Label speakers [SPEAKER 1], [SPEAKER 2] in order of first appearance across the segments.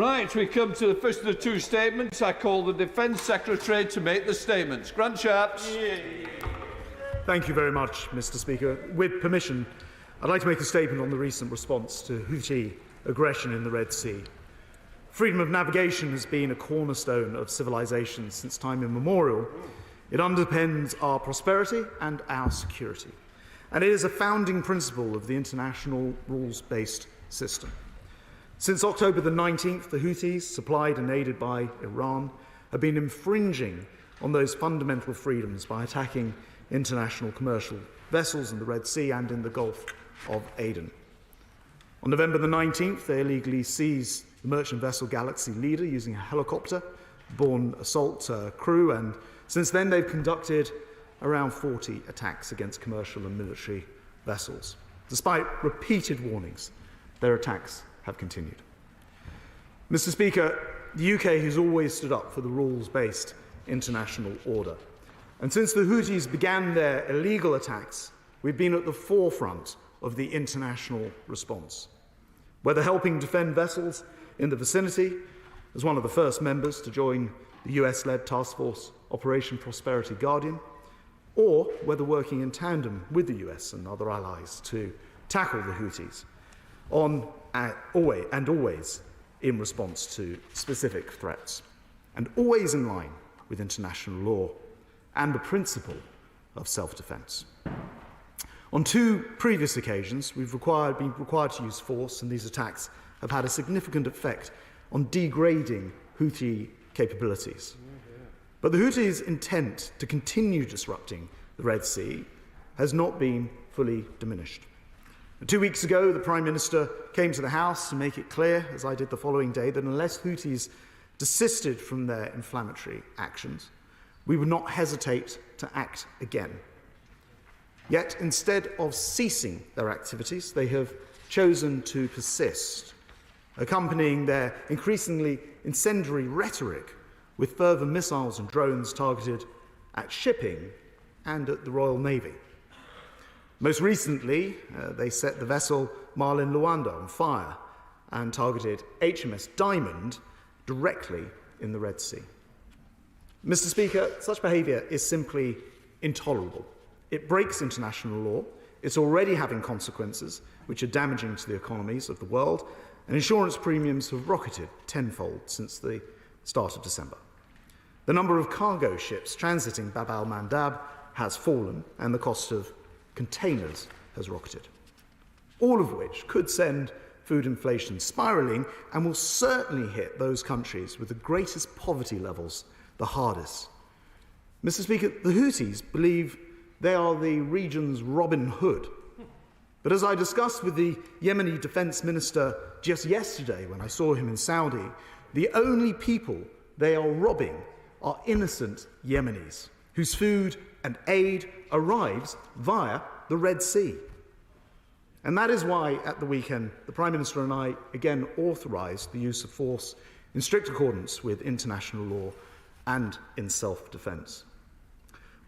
[SPEAKER 1] Right, we come to the first of the two statements. I call the Defence Secretary to make the statements. Grant Shapps.
[SPEAKER 2] Thank you very much, Mr. Speaker. With permission, I'd like to make a statement on the recent response to Houthi aggression in the Red Sea. Freedom of navigation has been a cornerstone of civilization since time immemorial. It underpins our prosperity and our security. And it is a founding principle of the international rules-based system. Since October the 19th, the Houthis, supplied and aided by Iran, have been infringing on those fundamental freedoms by attacking international commercial vessels in the Red Sea and in the Gulf of Aden. On November the 19th, they illegally seized the merchant vessel Galaxy Leader using a helicopter-borne assault crew, and since then they've conducted around 40 attacks against commercial and military vessels. Despite repeated warnings, their attacks have continued. Mr. Speaker, the UK has always stood up for the rules-based international order. And since the Houthis began their illegal attacks, we've been at the forefront of the international response. Whether helping defend vessels in the vicinity, as one of the first members to join the US-led task force Operation Prosperity Guardian, or whether working in tandem with the US and other allies to tackle the Houthis, always in response to specific threats, and always in line with international law and the principle of self-defence. On two previous occasions, we've been required to use force, and these attacks have had a significant effect on degrading Houthi capabilities. But the Houthis' intent to continue disrupting the Red Sea has not been fully diminished. 2 weeks ago, the Prime Minister came to the House to make it clear, as I did the following day, that unless Houthis desisted from their inflammatory actions, we would not hesitate to act again. Yet, instead of ceasing their activities, they have chosen to persist, accompanying their increasingly incendiary rhetoric with further missiles and drones targeted at shipping and at the Royal Navy. Most recently, they set the vessel Marlin Luanda on fire and targeted HMS Diamond directly in the Red Sea. Mr. Speaker, such behaviour is simply intolerable. It breaks international law, it's already having consequences which are damaging to the economies of the world, and insurance premiums have rocketed tenfold since the start of December. The number of cargo ships transiting Bab al-Mandab has fallen, and the cost of containers has rocketed, all of which could send food inflation spiralling and will certainly hit those countries with the greatest poverty levels the hardest. Mr. Speaker, the Houthis believe they are the region's Robin Hood. But as I discussed with the Yemeni Defence Minister just yesterday when I saw him in Saudi, the only people they are robbing are innocent Yemenis, whose food and aid arrives via the Red Sea. And that is why, at the weekend, the Prime Minister and I again authorised the use of force in strict accordance with international law and in self-defence.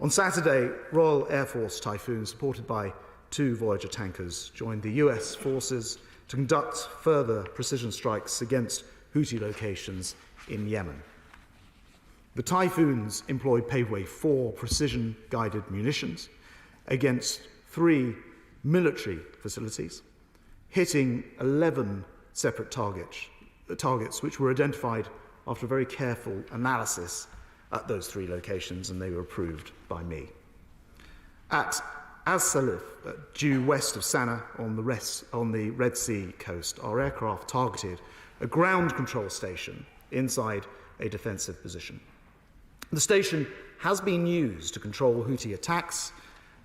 [SPEAKER 2] On Saturday, Royal Air Force Typhoon, supported by 2 Voyager tankers, joined the US forces to conduct further precision strikes against Houthi locations in Yemen. The Typhoons employed Paveway 4 precision-guided munitions against 3 military facilities, hitting 11 separate targets which were identified after a very careful analysis at those 3 locations, and they were approved by me. At As-Salif, due west of Sana'a on the Red Sea coast, our aircraft targeted a ground control station inside a defensive position. The station has been used to control Houthi attacks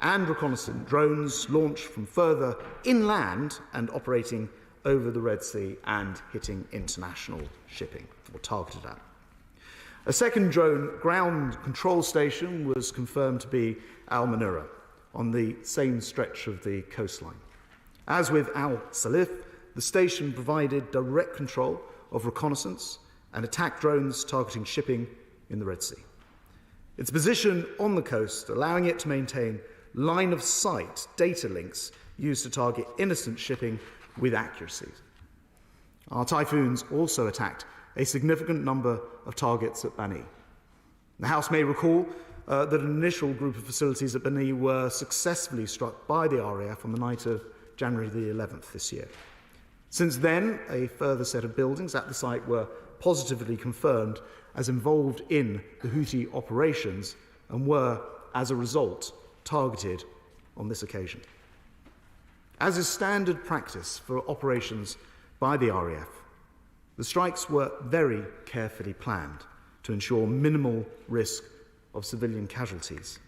[SPEAKER 2] and reconnaissance drones launched from further inland and operating over the Red Sea and hitting international shipping, or targeted at. A second drone ground control station was confirmed to be Al-Manura on the same stretch of the coastline. As with Al-Salif, the station provided direct control of reconnaissance and attack drones targeting shipping in the Red Sea. Its position on the coast, allowing it to maintain line-of-sight data links used to target innocent shipping with accuracy. Our Typhoons also attacked a significant number of targets at Bani. The House may recall that an initial group of facilities at Bani were successfully struck by the RAF on the night of January the 11th this year. Since then, a further set of buildings at the site were positively confirmed as involved in the Houthi operations and were, as a result, targeted on this occasion. As is standard practice for operations by the RAF, the strikes were very carefully planned to ensure minimal risk of civilian casualties.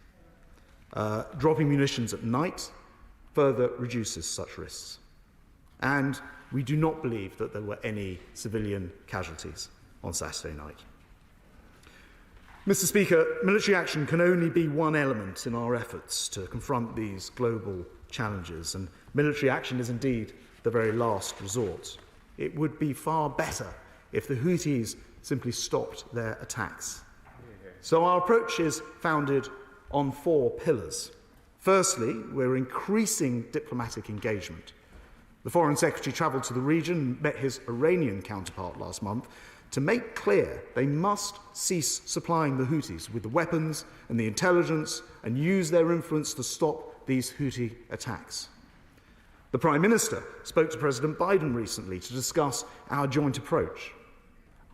[SPEAKER 2] Dropping munitions at night further reduces such risks. And we do not believe that there were any civilian casualties on Saturday night. Mr. Speaker, military action can only be one element in our efforts to confront these global challenges, and military action is indeed the very last resort. It would be far better if the Houthis simply stopped their attacks. So our approach is founded on 4 pillars. Firstly, we're increasing diplomatic engagement. The Foreign Secretary travelled to the region and met his Iranian counterpart last month to make clear they must cease supplying the Houthis with the weapons and the intelligence and use their influence to stop these Houthi attacks. The Prime Minister spoke to President Biden recently to discuss our joint approach.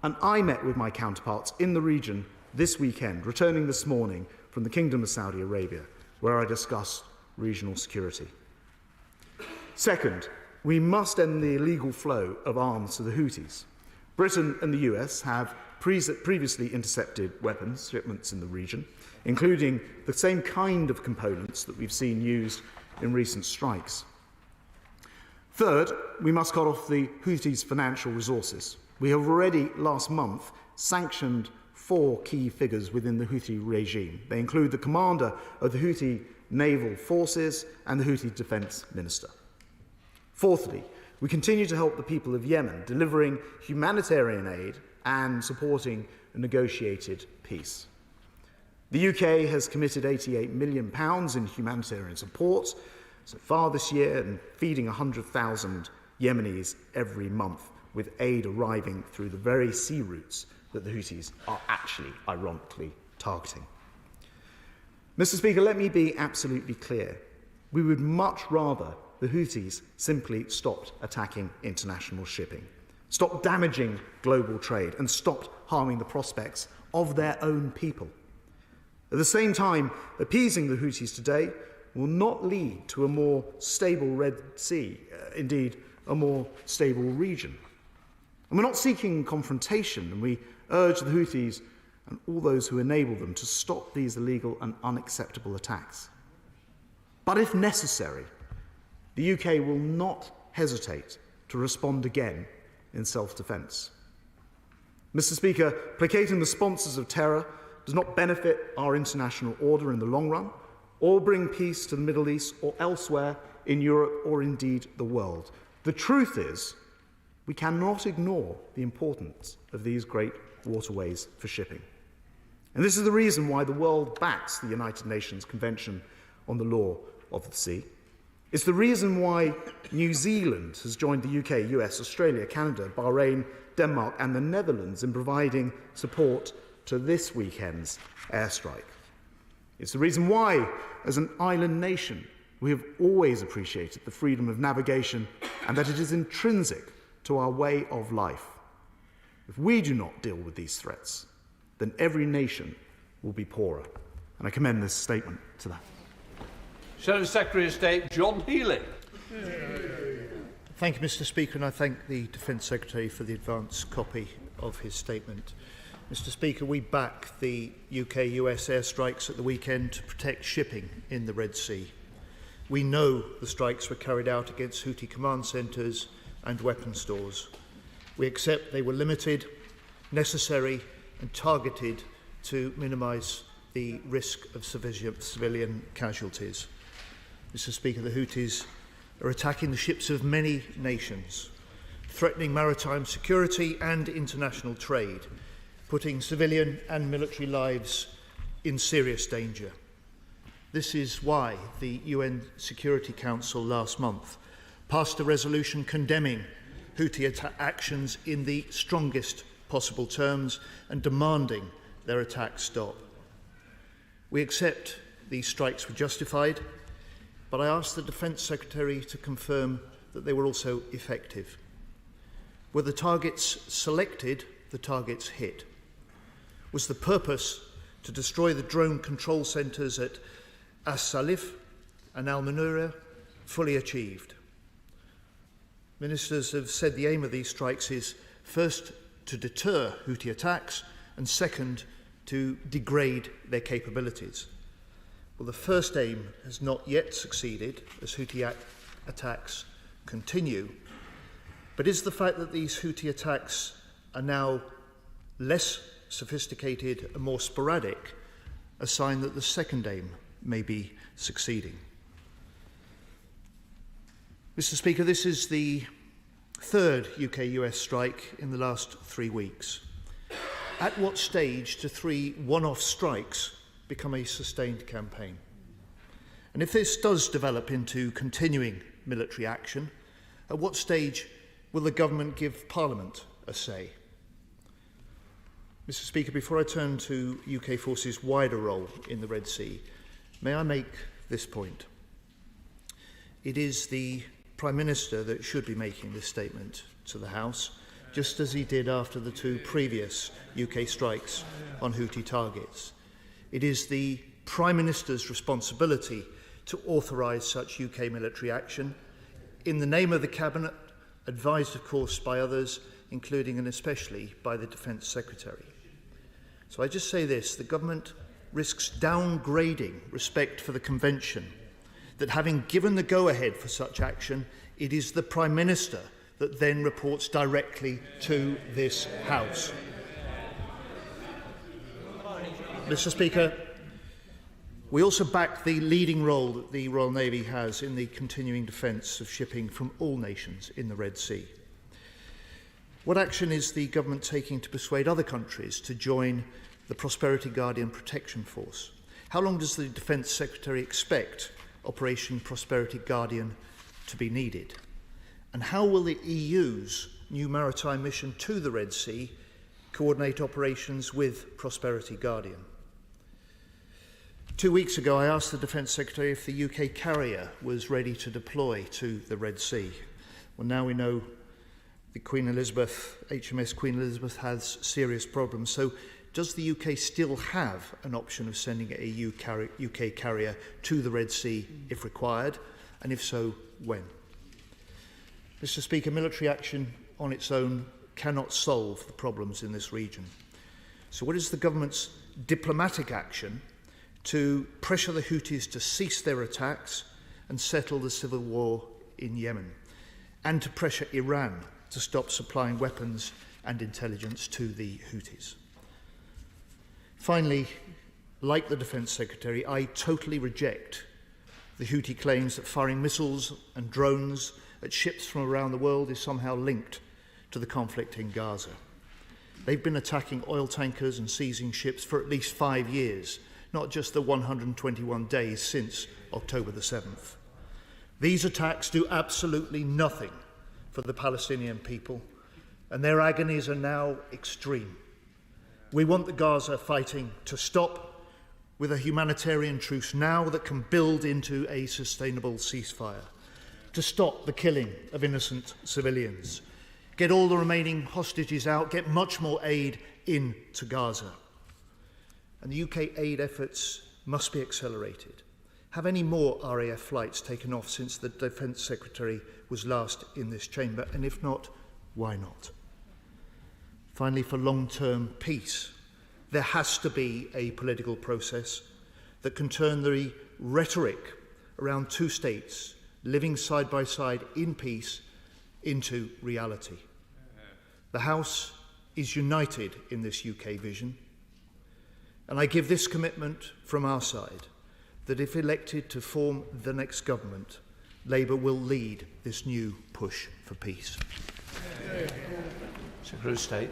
[SPEAKER 2] And I met with my counterparts in the region this weekend, returning this morning from the Kingdom of Saudi Arabia, where I discussed regional security. Second, we must end the illegal flow of arms to the Houthis. Britain and the US have previously intercepted weapons shipments in the region, including the same kind of components that we've seen used in recent strikes. Third, we must cut off the Houthis' financial resources. We have already, last month, sanctioned 4 key figures within the Houthi regime. They include the commander of the Houthi naval forces and the Houthi defence minister. Fourthly, we continue to help the people of Yemen, delivering humanitarian aid and supporting a negotiated peace. The UK has committed £88 million in humanitarian support so far this year and feeding 100,000 Yemenis every month, with aid arriving through the very sea routes that the Houthis are actually, ironically, targeting. Mr. Speaker, let me be absolutely clear. We would much rather the Houthis simply stopped attacking international shipping, stopped damaging global trade, and stopped harming the prospects of their own people. At the same time, appeasing the Houthis today will not lead to a more stable Red Sea, indeed, a more stable region. And we're not seeking confrontation, and we urge the Houthis and all those who enable them to stop these illegal and unacceptable attacks. But if necessary, the UK will not hesitate to respond again in self-defence. Mr. Speaker, placating the sponsors of terror does not benefit our international order in the long run, or bring peace to the Middle East or elsewhere in Europe or indeed the world. The truth is, we cannot ignore the importance of these great waterways for shipping. And this is the reason why the world backs the United Nations Convention on the Law of the Sea. It's the reason why New Zealand has joined the UK, US, Australia, Canada, Bahrain, Denmark and the Netherlands in providing support to this weekend's airstrike. It's the reason why, as an island nation, we have always appreciated the freedom of navigation and that it is intrinsic to our way of life. If we do not deal with these threats, then every nation will be poorer. And I commend this statement to that.
[SPEAKER 1] Senate Secretary of State John Healey.
[SPEAKER 3] Thank you, Mr. Speaker, and I thank the Defence Secretary for the advance copy of his statement. Mr. Speaker, we back the UK-US airstrikes at the weekend to protect shipping in the Red Sea. We know the strikes were carried out against Houthi command centres and weapon stores. We accept they were limited, necessary and targeted to minimise the risk of civilian casualties. Mr. Speaker, the Houthis are attacking the ships of many nations, threatening maritime security and international trade, putting civilian and military lives in serious danger. This is why the UN Security Council last month passed a resolution condemning Houthi actions in the strongest possible terms and demanding their attacks stop. We accept these strikes were justified, but I asked the Defence Secretary to confirm that they were also effective. Were the targets selected, the targets hit? Was the purpose to destroy the drone control centres at As-Salif and Al-Manura fully achieved? Ministers have said the aim of these strikes is first to deter Houthi attacks and second to degrade their capabilities. Well, the first aim has not yet succeeded as Houthi attacks continue, but is the fact that these Houthi attacks are now less sophisticated and more sporadic a sign that the second aim may be succeeding? Mr. Speaker, this is the third UK-US strike in the last 3 weeks. At what stage do 3 one-off strikes become a sustained campaign? And if this does develop into continuing military action, at what stage will the government give Parliament a say? Mr. Speaker, before I turn to UK forces' wider role in the Red Sea, may I make this point? It is the Prime Minister that should be making this statement to the House, just as he did after the 2 previous UK strikes on Houthi targets. It is the Prime Minister's responsibility to authorise such UK military action in the name of the Cabinet, advised, of course, by others, including and especially by the Defence Secretary. So I just say this: the government risks downgrading respect for the Convention, that having given the go-ahead for such action, it is the Prime Minister that then reports directly to this House. Mr. Speaker, we also back the leading role that the Royal Navy has in the continuing defence of shipping from all nations in the Red Sea. What action is the government taking to persuade other countries to join the Prosperity Guardian Protection Force? How long does the Defence Secretary expect Operation Prosperity Guardian to be needed? And how will the EU's new maritime mission to the Red Sea coordinate operations with Prosperity Guardian? 2 weeks ago, I asked the Defence Secretary if the UK carrier was ready to deploy to the Red Sea. Well, now we know the HMS Queen Elizabeth has serious problems. So does the UK still have an option of sending a UK carrier to the Red Sea if required? And if so, when? Mr. Speaker, military action on its own cannot solve the problems in this region. So what is the government's diplomatic action to pressure the Houthis to cease their attacks and settle the civil war in Yemen, and to pressure Iran to stop supplying weapons and intelligence to the Houthis? Finally, like the Defence Secretary, I totally reject the Houthi claims that firing missiles and drones at ships from around the world is somehow linked to the conflict in Gaza. They've been attacking oil tankers and seizing ships for at least 5 years, not just the 121 days since October the 7th. These attacks do absolutely nothing for the Palestinian people, and their agonies are now extreme. We want the Gaza fighting to stop with a humanitarian truce now that can build into a sustainable ceasefire, to stop the killing of innocent civilians, get all the remaining hostages out, get much more aid into Gaza. And the UK aid efforts must be accelerated. Have any more RAF flights taken off since the Defence Secretary was last in this chamber? And if not, why not? Finally, for long-term peace, there has to be a political process that can turn the rhetoric around 2 states living side by side in peace into reality. The House is united in this UK vision, and I give this commitment from our side that if elected to form the next government, Labour will lead this new push for peace.
[SPEAKER 1] Secretary of State.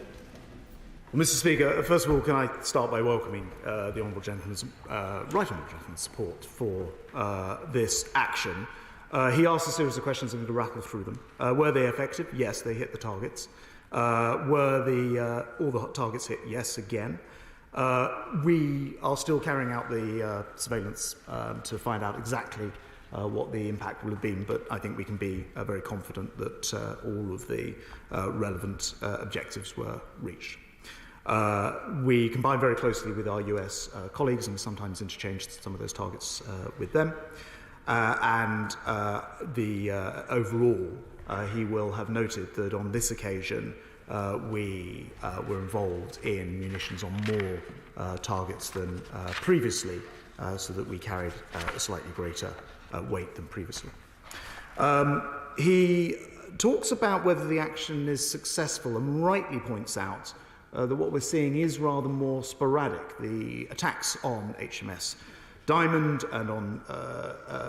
[SPEAKER 2] Well, Mr. Speaker, first of all, can I start by welcoming the Honourable Gentleman's, Right Honourable Gentleman's support for this action. He asked a series of questions. I'm going to rattle through them. Were they effective? Yes, they hit the targets. Were all the targets hit? Yes, again. We are still carrying out the surveillance to find out exactly what the impact will have been, but I think we can be very confident that all of the relevant objectives were reached. We combine very closely with our US colleagues and sometimes interchange some of those targets with them. Overall, he will have noted that on this occasion we were involved in munitions on more targets than previously, so that we carried a slightly greater weight than previously. He talks about whether the action is successful and rightly points out that what we're seeing is rather more sporadic. The attacks on HMS Diamond and on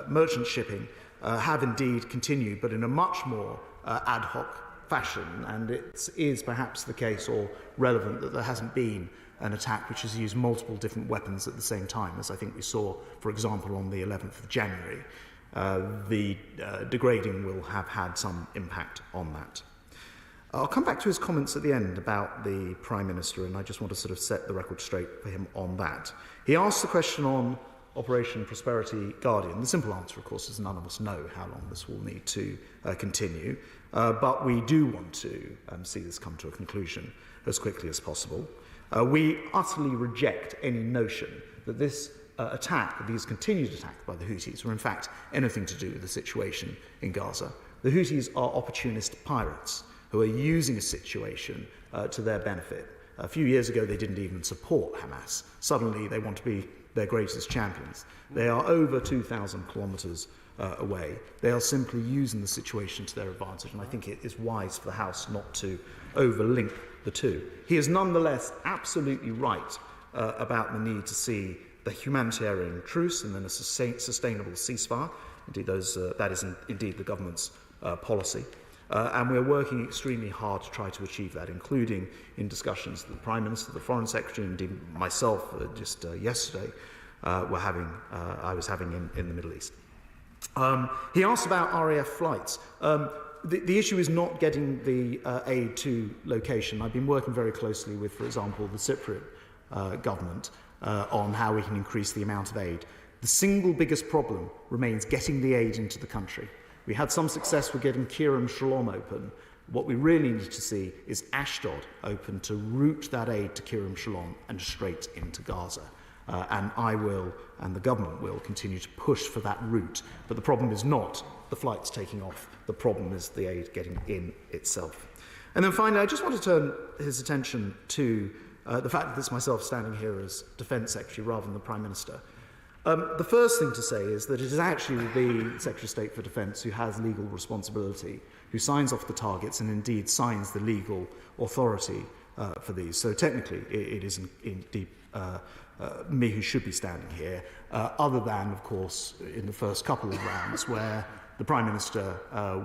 [SPEAKER 2] merchant shipping have indeed continued, but in a much more ad hoc fashion, and it is perhaps the case or relevant that there hasn't been an attack which has used multiple different weapons at the same time, as I think we saw, for example, on the 11th of January. The degrading will have had some impact on that. I'll come back to his comments at the end about the Prime Minister, and I just want to sort of set the record straight for him on that. He asked the question on Operation Prosperity Guardian. The simple answer, of course, is none of us know how long this will need to continue, but we do want to see this come to a conclusion as quickly as possible. We utterly reject any notion that this attack, these continued attacks by the Houthis, were in fact anything to do with the situation in Gaza. The Houthis are opportunist pirates who are using a situation to their benefit. A few years ago, they didn't even support Hamas. Suddenly, they want to be their greatest champions. They are over 2,000 kilometres away. They are simply using the situation to their advantage, and I think it is wise for the House not to overlink the two. He is nonetheless absolutely right about the need to see the humanitarian truce and then a sustainable ceasefire. Indeed, that is indeed the government's policy. And we're working extremely hard to try to achieve that, including in discussions that the Prime Minister, the Foreign Secretary, and indeed myself just yesterday I was having in the Middle East. He asked about RAF flights. The issue is not getting the aid to location. I've been working very closely with, for example, the Cypriot government on how we can increase the amount of aid. The single biggest problem remains getting the aid into the country. We had some success with getting Kerem Shalom open. What we really need to see is Ashdod open to route that aid to Kerem Shalom and straight into Gaza. And I will, and the government will, continue to push for that route. But the problem is not the flights taking off. The problem is the aid getting in itself. And then finally, I just want to turn his attention to the fact that it's myself standing here as Defence Secretary rather than the Prime Minister. The first thing to say is that it is actually the Secretary of State for Defence who has legal responsibility, who signs off the targets and indeed signs the legal authority for these. So technically it is indeed me who should be standing here, other than, of course, in the first couple of rounds where the Prime Minister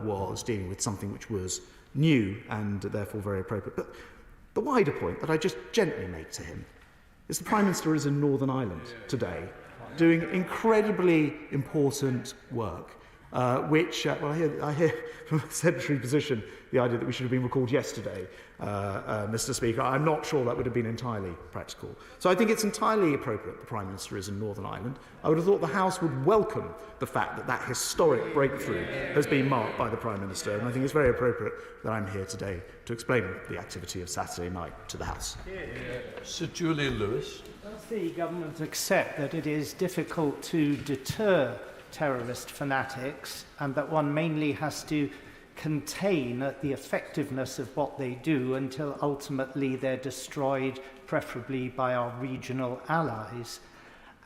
[SPEAKER 2] was dealing with something which was new and therefore very appropriate. But the wider point that I just gently make to him is the Prime Minister is in Northern Ireland today, doing incredibly important work, which, well, I hear from the Secretary position the idea that we should have been recalled yesterday, Mr. Speaker. I'm not sure that would have been entirely practical. So I think it's entirely appropriate the Prime Minister is in Northern Ireland. I would have thought the House would welcome the fact that that historic breakthrough has been marked by the Prime Minister, and I think it's very appropriate that I'm here today to explain the activity of Saturday night to the House.
[SPEAKER 1] Sir Julian Lewis.
[SPEAKER 4] Does the government accept that it is difficult to deter terrorist fanatics and that one mainly has to contain the effectiveness of what they do until ultimately they're destroyed, preferably by our regional allies?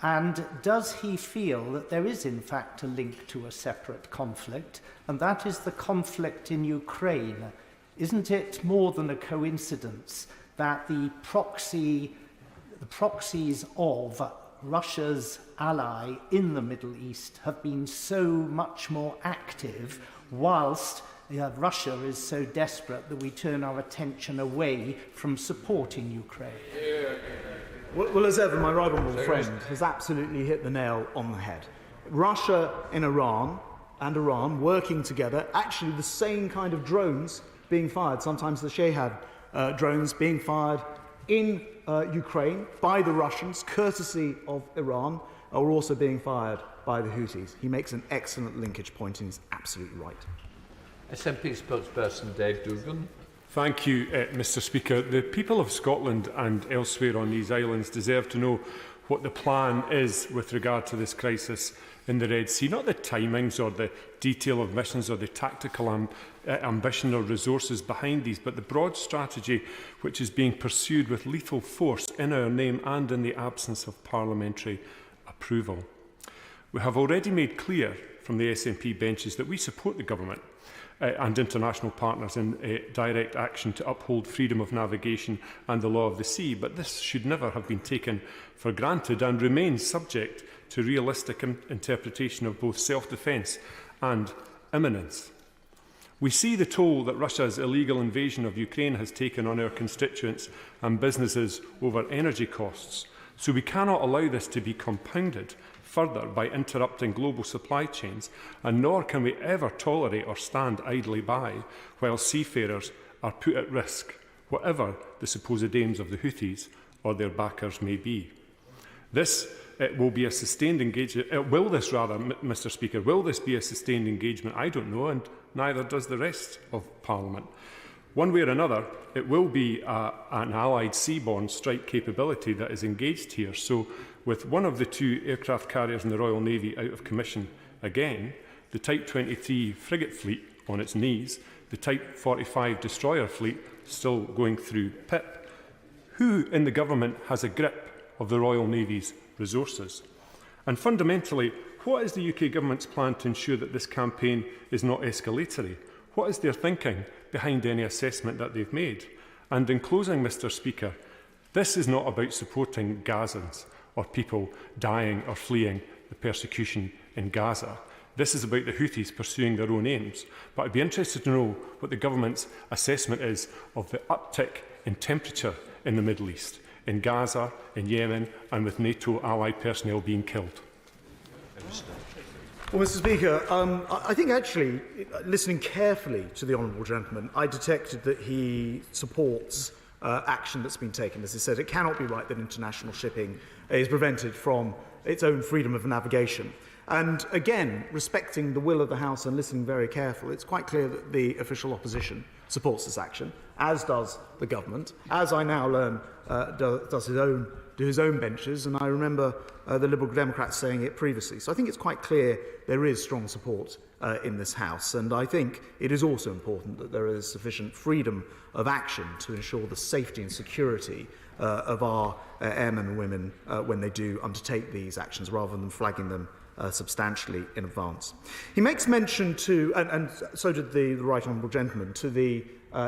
[SPEAKER 4] And does he feel that there is in fact a link to a separate conflict, and that is the conflict in Ukraine? Isn't it more than a coincidence that the proxies of Russia's ally in the Middle East have been so much more active, whilst Russia is so desperate that we turn our attention away from supporting Ukraine?
[SPEAKER 2] Well, as ever, my right honourable friend has absolutely hit the nail on the head. Russia and Iran working together, actually the same kind of drones being fired. Sometimes the Shahad drones being fired in Ukraine by the Russians, courtesy of Iran, are also being fired by the Houthis. He makes an excellent linkage point and he's absolutely right.
[SPEAKER 1] SNP spokesperson Dave Dugan.
[SPEAKER 5] Thank you, Mr Speaker. The people of Scotland and elsewhere on these islands deserve to know what the plan is with regard to this crisis in the Red Sea, not the timings or the detail of missions or the tactical ambition or resources behind these, but the broad strategy which is being pursued with lethal force in our name and in the absence of parliamentary approval. We have already made clear from the SNP benches that we support the government and international partners in direct action to uphold freedom of navigation and the law of the sea, but this should never have been taken for granted and remains subject to realistic interpretation of both self-defence and imminence. We see the toll that Russia's illegal invasion of Ukraine has taken on our constituents and businesses over energy costs, so we cannot allow this to be compounded further by interrupting global supply chains, and nor can we ever tolerate or stand idly by while seafarers are put at risk, whatever the supposed aims of the Houthis or their backers may be. This will be a sustained engagement. Mr Speaker, will this be a sustained engagement? I don't know, and neither does the rest of Parliament. One way or another, it will be an allied seaborne strike capability that is engaged here. So, with one of the two aircraft carriers in the Royal Navy out of commission again, the Type 23 frigate fleet on its knees, the Type 45 destroyer fleet still going through PIP, who in the government has a grip of the Royal Navy's resources? And fundamentally, what is the UK government's plan to ensure that this campaign is not escalatory? What is their thinking behind any assessment that they've made? And in closing, Mr Speaker, this is not about supporting Gazans or people dying or fleeing the persecution in Gaza. This is about the Houthis pursuing their own aims. But I'd be interested to know what the government's assessment is of the uptick in temperature in the Middle East, in Gaza, in Yemen, and with NATO allied personnel being killed.
[SPEAKER 2] Well, Mr Speaker, I think actually, listening carefully to the honourable gentleman, I detected that he supports action that's been taken. As he said, it cannot be right that international shipping is prevented from its own freedom of navigation. And again, respecting the will of the House and listening very carefully, it's quite clear that the official opposition supports this action, as does the government, as I now learn does his own benches, and I remember the Liberal Democrats saying it previously. So I think it's quite clear there is strong support in this House, and I think it is also important that there is sufficient freedom of action to ensure the safety and security of our airmen and women when they do undertake these actions, rather than flagging them substantially in advance. He makes mention to, and so did the right honourable gentleman, to the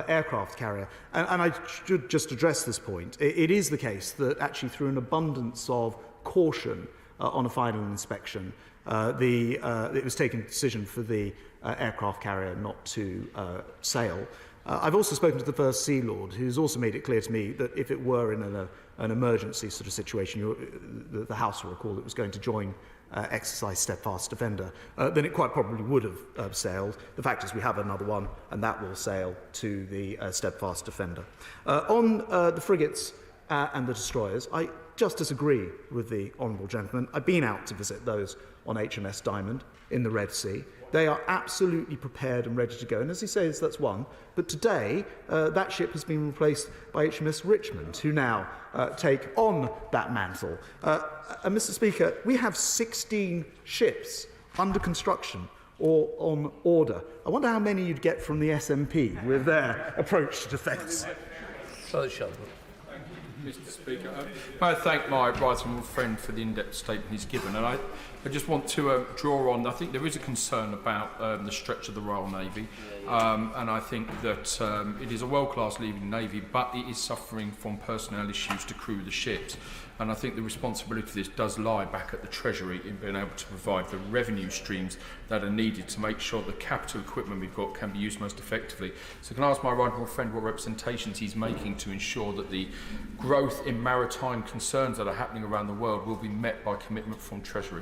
[SPEAKER 2] aircraft carrier. And I should just address this point. It is the case that actually through an abundance of caution on a final inspection, it was taken a decision for the aircraft carrier not to sail. I've also spoken to the First Sea Lord, who's also made it clear to me that if it were in an emergency sort of situation, the House will recall it was going to join exercise Steadfast Defender, then it quite probably would have sailed. The fact is we have another one, and that will sail to the Steadfast Defender. On the frigates and the destroyers, I just disagree with the honourable gentleman. I've been out to visit those on HMS Diamond in the Red Sea. They are absolutely prepared and ready to go. And as he says, that's one. But today, that ship has been replaced by HMS Richmond, who now take on that mantle. And Mr Speaker, we have 16 ships under construction or on order. I wonder how many you'd get from the SNP with their approach to defence.
[SPEAKER 6] Mr Speaker, I thank my right honourable friend for the in-depth statement he's given, and I just want to draw on, I think there is a concern about the stretch of the Royal Navy, and I think that it is a world-class leading Navy, but it is suffering from personnel issues to crew the ships. And I think the responsibility for this does lie back at the Treasury in being able to provide the revenue streams that are needed to make sure the capital equipment we've got can be used most effectively. So can I ask my right honourable friend what representations he's making to ensure that the growth in maritime concerns that are happening around the world will be met by commitment from Treasury?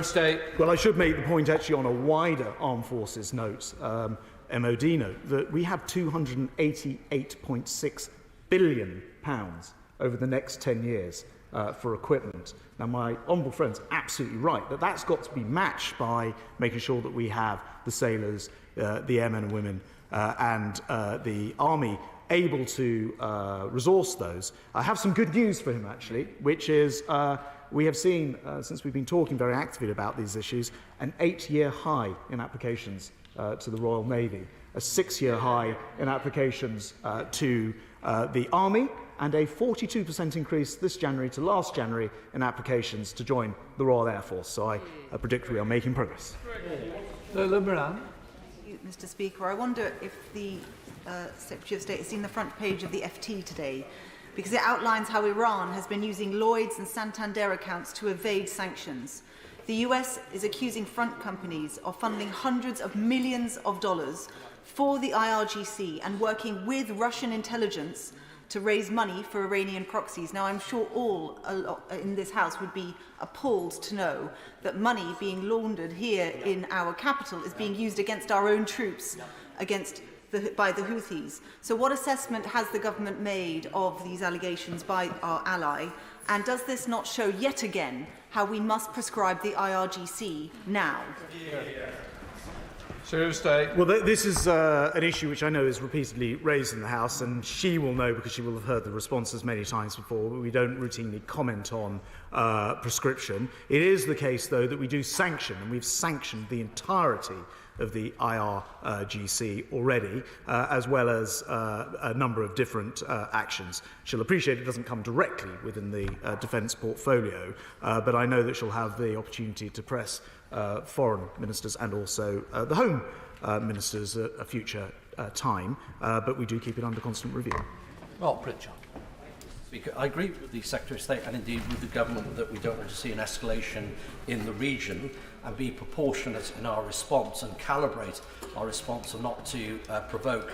[SPEAKER 1] State.
[SPEAKER 2] Well, I should make the point actually on a wider armed forces note. MOD note that we have £288.6 billion over the next 10 years for equipment. Now, my honourable friend's absolutely right that that's got to be matched by making sure that we have the sailors, the airmen and women and the army able to resource those. I have some good news for him, actually, which is we have seen, since we've been talking very actively about these issues, an 8-year high in applications to the Royal Navy, a 6-year high in applications to the Army, and a 42% increase this January to last January in applications to join the Royal Air Force. So I predict we are making progress.
[SPEAKER 7] Mr. Speaker, I wonder if the Secretary of State has seen the front page of the FT today, because it outlines how Iran has been using Lloyd's and Santander accounts to evade sanctions. The US is accusing front companies of funding hundreds of millions of dollars for the IRGC and working with Russian intelligence to raise money for Iranian proxies. Now, I'm sure all in this House would be appalled to know that money being laundered here in our capital is being used against our own troops, by the Houthis. So what assessment has the government made of these allegations by our ally? And does this not show yet again how we must prescribe the IRGC now?
[SPEAKER 2] Well, this is an issue which I know is repeatedly raised in the House, and she will know because she will have heard the responses many times before, but we don't routinely comment on prescription. It is the case, though, that we do sanction, and we've sanctioned the entirety of the IRGC already, as well as a number of different actions. She'll appreciate it doesn't come directly within the defence portfolio, but I know that she'll have the opportunity to press foreign ministers and also the home ministers at a future time, but we do keep it under constant review.
[SPEAKER 8] Well, Pritchard. Speaker, I agree with the Secretary of State and indeed with the government that we don't want to see an escalation in the region and be proportionate in our response and calibrate our response and not to provoke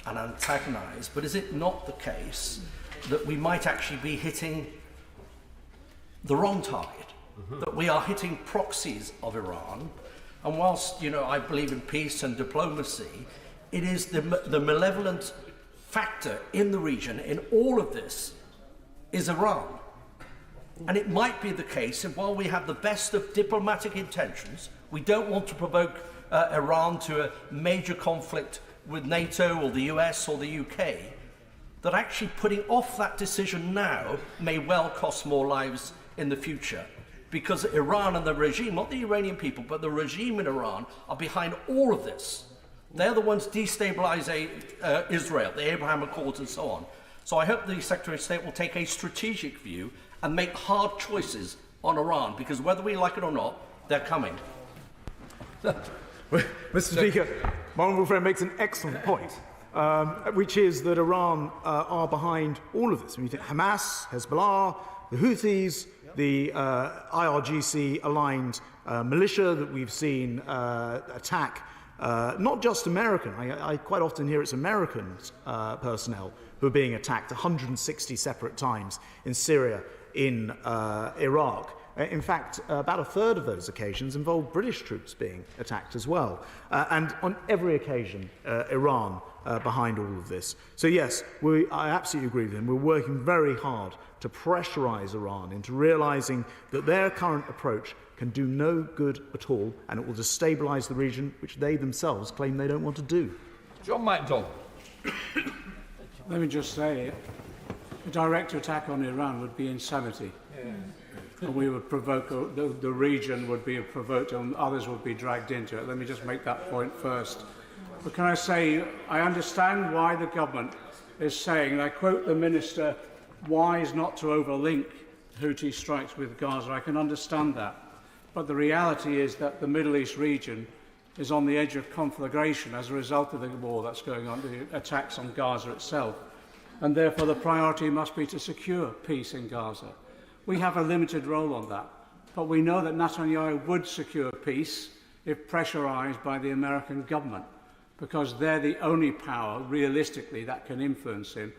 [SPEAKER 8] and antagonise. But is it not the case that we might actually be hitting the wrong target? That we are hitting proxies of Iran, and whilst I believe in peace and diplomacy, it is the malevolent factor in the region in all of this is Iran. And it might be the case that while we have the best of diplomatic intentions, we don't want to provoke Iran to a major conflict with NATO or the US or the UK, that actually putting off that decision now may well cost more lives in the future. Because Iran and the regime, not the Iranian people, but the regime in Iran are behind all of this. They're the ones destabilising Israel, the Abraham Accords and so on. So I hope the Secretary of State will take a strategic view and make hard choices on Iran, because whether we like it or not, they're coming.
[SPEAKER 2] Mr. Speaker, my honourable friend makes an excellent point, which is that Iran are behind all of this. When you think Hamas, Hezbollah, the Houthis, the IRGC-aligned militia that we've seen attack not just American, I quite often hear it's American personnel who are being attacked 160 separate times in Syria, in Iraq. In fact, about a third of those occasions involved British troops being attacked as well. And on every occasion, Iran behind all of this. So yes, I absolutely agree with him. We're working very hard to pressurise Iran into realising that their current approach can do no good at all, and it will destabilise the region, which they themselves claim they don't want to do.
[SPEAKER 1] John MacDonald.
[SPEAKER 9] Let me just say, a direct attack on Iran would be insanity. And we would provoke, the region would be provoked and others would be dragged into it. Let me just make that point first. But can I say, I understand why the government is saying, and I quote the Minister, wise not to overlink Houthi strikes with Gaza. I can understand that. But the reality is that the Middle East region is on the edge of conflagration as a result of the war that's going on, the attacks on Gaza itself. And therefore the priority must be to secure peace in Gaza. We have a limited role on that, but we know that Netanyahu would secure peace if pressurised by the American government, because they're the only power, realistically, that can influence him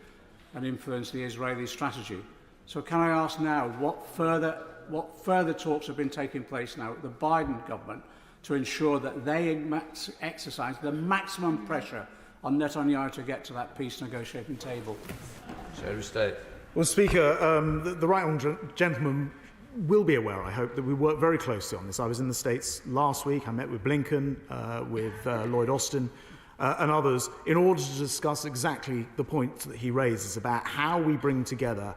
[SPEAKER 9] and influence the Israeli strategy. So can I ask now, what further talks have been taking place now with the Biden government to ensure that they exercise the maximum pressure on Netanyahu to get to that peace negotiating table.
[SPEAKER 1] Secretary of State.
[SPEAKER 2] Well, Speaker, the right honourable gentleman will be aware, I hope, that we work very closely on this. I was in the States last week. I met with Blinken, with Lloyd Austin and others in order to discuss exactly the point that he raises about how we bring together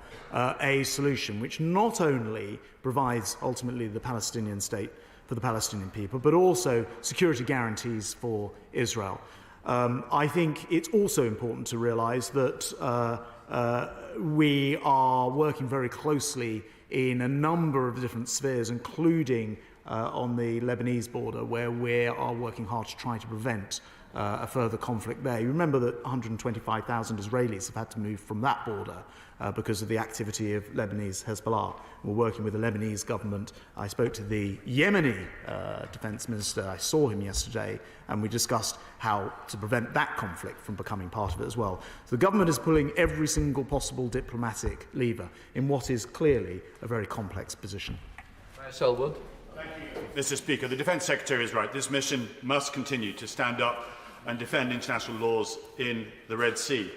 [SPEAKER 2] a solution which not only provides ultimately the Palestinian state for the Palestinian people, but also security guarantees for Israel. I think it's also important to realise that we are working very closely in a number of different spheres, including on the Lebanese border, where we are working hard to try to prevent a further conflict there. You remember that 125,000 Israelis have had to move from that border because of the activity of Lebanese Hezbollah. We're working with the Lebanese government. I spoke to the Yemeni defence minister. I saw him yesterday, and we discussed how to prevent that conflict from becoming part of it as well. So the government is pulling every single possible diplomatic lever in what is clearly a very complex position.
[SPEAKER 1] Selwood.
[SPEAKER 10] Mr. Speaker, the Defence Secretary is right. This mission must continue to stand up and defend international laws in the Red Sea.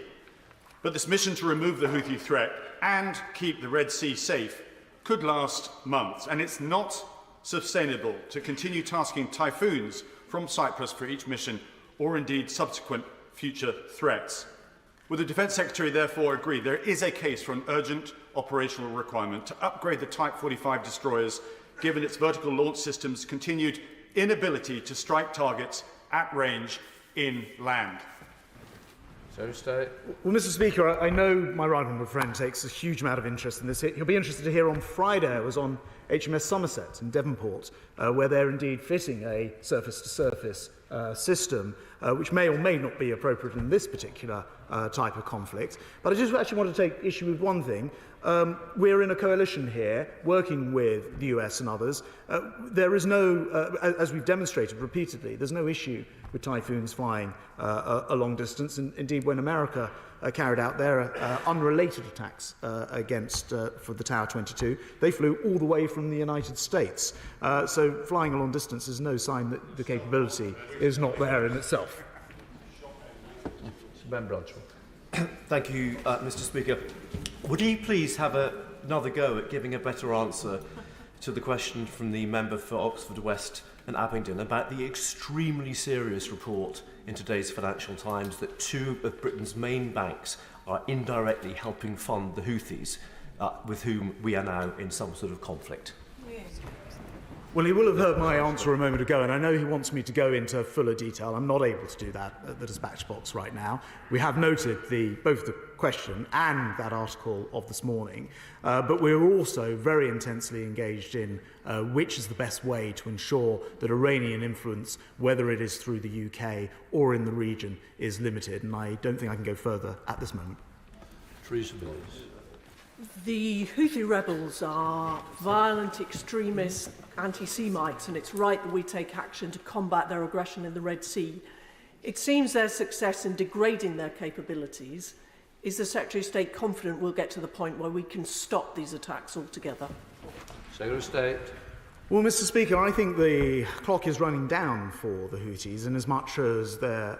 [SPEAKER 10] But this mission to remove the Houthi threat and keep the Red Sea safe could last months, and it's not sustainable to continue tasking typhoons from Cyprus for each mission or indeed subsequent future threats. Would the Defence Secretary therefore agree there is a case for an urgent operational requirement to upgrade the Type 45 destroyers given its vertical launch system's continued inability to strike targets at range inland?
[SPEAKER 1] Secretary of State.
[SPEAKER 2] Well, Mr. Speaker, I know my right honourable friend takes a huge amount of interest in this. He'll be interested to hear on Friday I was on HMS Somerset in Devonport, where they're indeed fitting a surface-to-surface system, which may or may not be appropriate in this particular type of conflict. But I just actually want to take issue with one thing. We're in a coalition here, working with the US and others. There is no, as we've demonstrated repeatedly, there's no issue with typhoons flying a long distance. And indeed, when America carried out their unrelated attacks for the Tower 22, they flew all the way from the United States. So flying a long distance is no sign that the capability is not there in itself.
[SPEAKER 1] Ben Bradshaw.
[SPEAKER 11] Thank you, Mr. Speaker. Would you please have another go at giving a better answer to the question from the member for Oxford West and Abingdon about the extremely serious report in today's Financial Times that two of Britain's main banks are indirectly helping fund the Houthis, with whom we are now in some sort of conflict?
[SPEAKER 2] Well, he will have heard my answer a moment ago, and I know he wants me to go into fuller detail. I'm not able to do that at the dispatch box right now. We have noted both the question and that article of this morning, but we're also very intensely engaged in which is the best way to ensure that Iranian influence, whether it is through the UK or in the region, is limited, and I don't think I can go further at this moment.
[SPEAKER 1] Theresa Bills.
[SPEAKER 12] The Houthi rebels are violent extremist anti-Semites, and it's right that we take action to combat their aggression in the Red Sea. It seems their success in degrading their capabilities. Is the Secretary of State confident we'll get to the point where we can stop these attacks altogether?
[SPEAKER 1] Secretary of State.
[SPEAKER 2] Well, Mr. Speaker, I think the clock is running down for the Houthis, and as much as their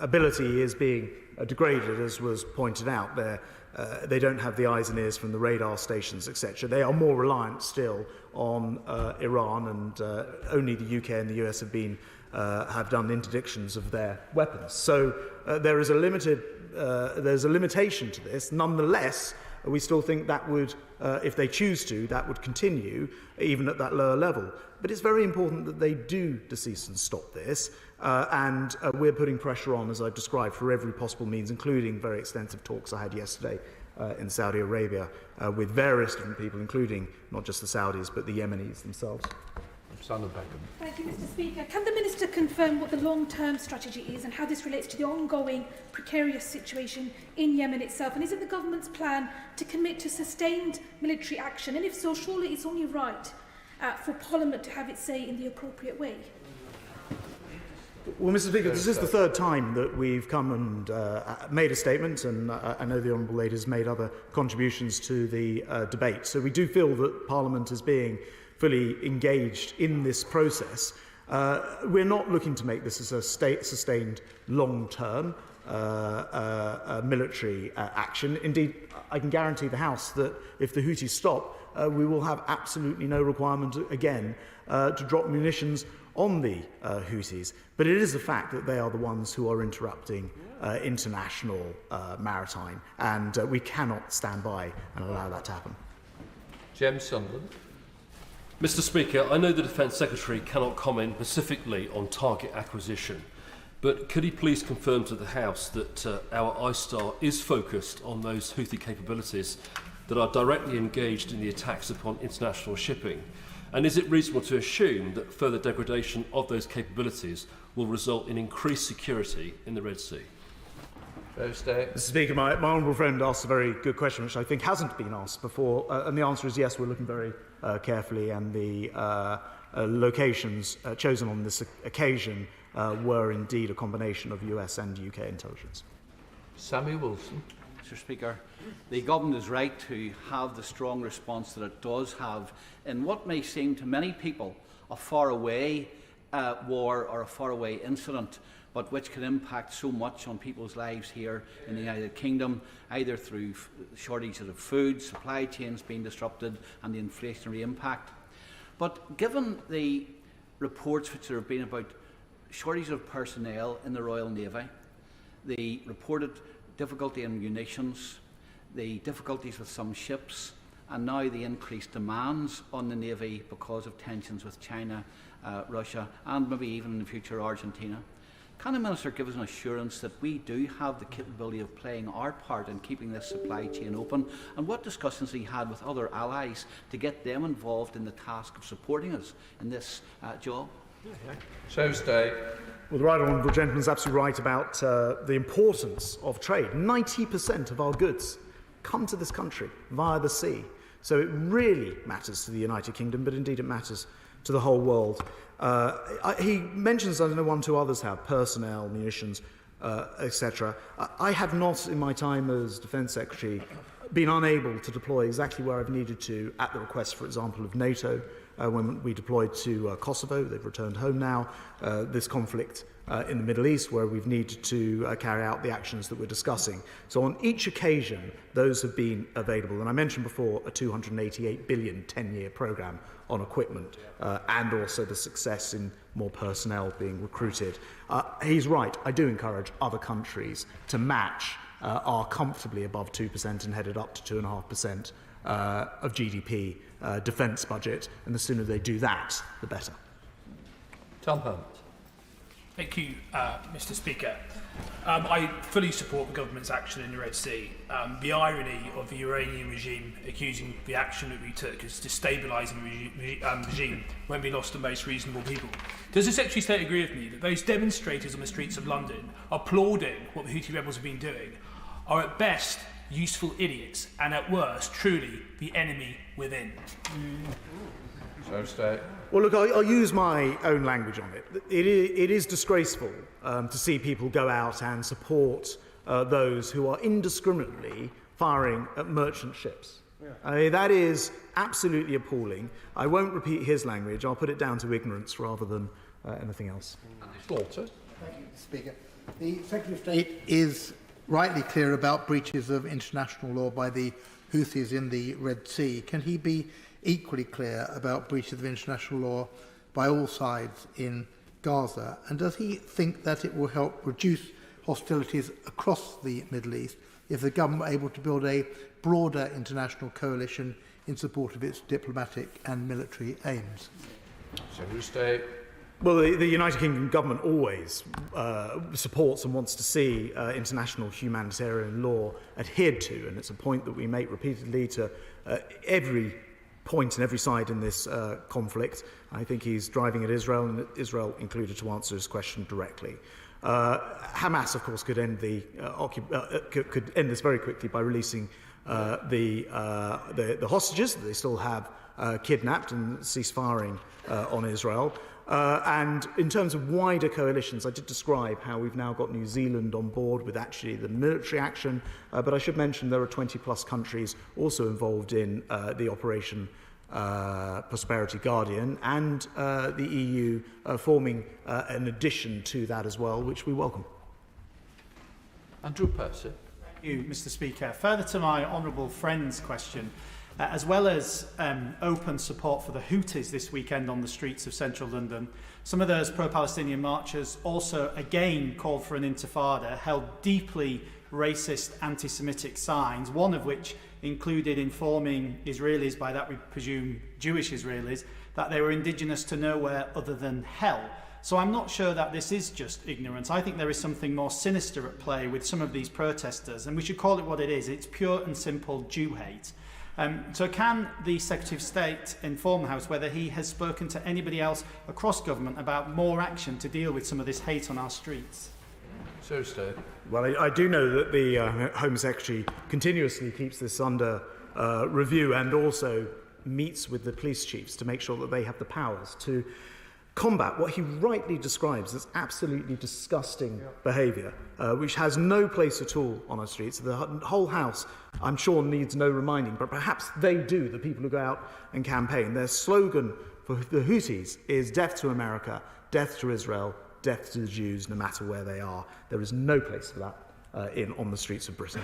[SPEAKER 2] ability is being degraded, as was pointed out, they don't have the eyes and ears from the radar stations, etc. They are more reliant still on Iran, and only the UK and the US have done interdictions of their weapons. So there is there's a limitation to this. Nonetheless, we still think that would, if they choose to, that would continue even at that lower level. But it's very important that they do cease and stop this, and we're putting pressure on, as I've described, for every possible means, including very extensive talks I had yesterday in Saudi Arabia with various different people, including not just the Saudis, but the Yemenis themselves.
[SPEAKER 13] Thank you, Mr. Speaker. Can the Minister confirm what the long-term strategy is and how this relates to the ongoing precarious situation in Yemen itself? And is it the government's plan to commit to sustained military action? And if so, surely it's only right for Parliament to have its say in the appropriate way.
[SPEAKER 2] Well, Mr. Speaker, this is the third time that we've come and made a statement, and I know the Honourable Lady has made other contributions to the debate. So we do feel that Parliament is being fully engaged in this process. We're not looking to make this as a sustained long-term military action. Indeed, I can guarantee the House that if the Houthis stop, we will have absolutely no requirement again to drop munitions on the Houthis. But it is a fact that they are the ones who are interrupting international maritime, and we cannot stand by and allow that to happen.
[SPEAKER 1] James Sunderland.
[SPEAKER 14] Mr. Speaker, I know the Defence Secretary cannot comment specifically on target acquisition, but could he please confirm to the House that our ISTAR is focused on those Houthi capabilities that are directly engaged in the attacks upon international shipping? And is it reasonable to assume that further degradation of those capabilities will result in increased security in the Red Sea?
[SPEAKER 2] Mr. Speaker, my honourable friend asked a very good question, which I think hasn't been asked before, and the answer is yes, we're looking very carefully, and the locations chosen on this occasion were indeed a combination of US and UK intelligence.
[SPEAKER 1] Sammy Wilson.
[SPEAKER 15] Mr. Speaker, the government is right to have the strong response that it does have in what may seem to many people a faraway war or a faraway incident, but which can impact so much on people's lives here in the United Kingdom, either through shortages of food, supply chains being disrupted, and the inflationary impact. But given the reports which there have been about shortage of personnel in the Royal Navy, the reported difficulty in munitions, the difficulties with some ships, and now the increased demands on the Navy because of tensions with China, Russia, and maybe even in the future Argentina, can the Minister give us an assurance that we do have the capability of playing our part in keeping this supply chain open? And what discussions he had with other allies to get them involved in the task of supporting us in this job?
[SPEAKER 2] Well, the right honourable gentleman is absolutely right about the importance of trade. 90% of our goods come to this country via the sea. So it really matters to the United Kingdom, but indeed it matters to the whole world. He mentions, I don't know, one or two others have, personnel, munitions, etc. I have not, in my time as Defence Secretary, been unable to deploy exactly where I've needed to at the request, for example, of NATO. When we deployed to Kosovo, they've returned home now, this conflict in the Middle East where we've needed to carry out the actions that we're discussing. So on each occasion, those have been available. And I mentioned before a $288 billion 10-year programme on equipment and also the success in more personnel being recruited. He's right, I do encourage other countries to match our comfortably above 2% and headed up to 2.5% of GDP defence budget, and the sooner they do that, the better.
[SPEAKER 1] Tom Hunt.
[SPEAKER 16] Thank you, Mr. Speaker. I fully support the government's action in the Red Sea. The irony of the Iranian regime accusing the action that we took as destabilising regime when we lost the most reasonable people. Does the Secretary of State agree with me that those demonstrators on the streets of London applauding what the Houthi rebels have been doing are at best useful idiots and at worst truly the enemy within?
[SPEAKER 2] Well, look, I'll use my own language on it. It is disgraceful to see people go out and support those who are indiscriminately firing at merchant ships. I mean, that is absolutely appalling. I won't repeat his language. I'll put it down to ignorance rather than anything else.
[SPEAKER 1] Slaughter.
[SPEAKER 17] Thank you, Mr. Speaker. The Secretary of State is rightly clear about breaches of international law by the Houthis in the Red Sea. Can he be equally clear about breaches of international law by all sides in Gaza? And does he think that it will help reduce hostilities across the Middle East if the government were able to build a broader international coalition in support of its diplomatic and military aims?
[SPEAKER 1] Secretary of State.
[SPEAKER 2] Well, the United Kingdom government always supports and wants to see international humanitarian law adhered to, and it's a point that we make repeatedly to every point and every side in this conflict. I think he's driving at Israel, and Israel included, to answer his question directly. Hamas, of course, could end could end this very quickly by releasing the hostages that they still have kidnapped and cease firing on Israel. And in terms of wider coalitions, I did describe how we've now got New Zealand on board with actually the military action, but I should mention there are 20 plus countries also involved in the operation Prosperity Guardian, and the EU forming an addition to that as well, which we welcome.
[SPEAKER 6] Andrew Percy.
[SPEAKER 4] Thank you, Mr. Speaker. Further to my honourable friend's question, as well as open support for the Houthis this weekend on the streets of central London, some of those pro-Palestinian marchers also again called for an intifada, held deeply racist anti-Semitic signs, one of which included informing Israelis, by that we presume Jewish Israelis, that they were indigenous to nowhere other than hell. So I'm not sure that this is just ignorance. I think there is something more sinister at play with some of these protesters, and we should call it what it is. It's pure and simple Jew hate. So can the Secretary of State inform the House whether he has spoken to anybody else across government about more action to deal with some of this hate on our streets?
[SPEAKER 2] Well, I do know that the Home Secretary continuously keeps this under review and also meets with the police chiefs to make sure that they have the powers to combat what he rightly describes as absolutely disgusting behaviour, which has no place at all on our streets. The whole House, I'm sure, needs no reminding, but perhaps they do, the people who go out and campaign. Their slogan for the Houthis is death to America, death to Israel, death to the Jews, no matter where they are. There is no place for that on the streets of Britain.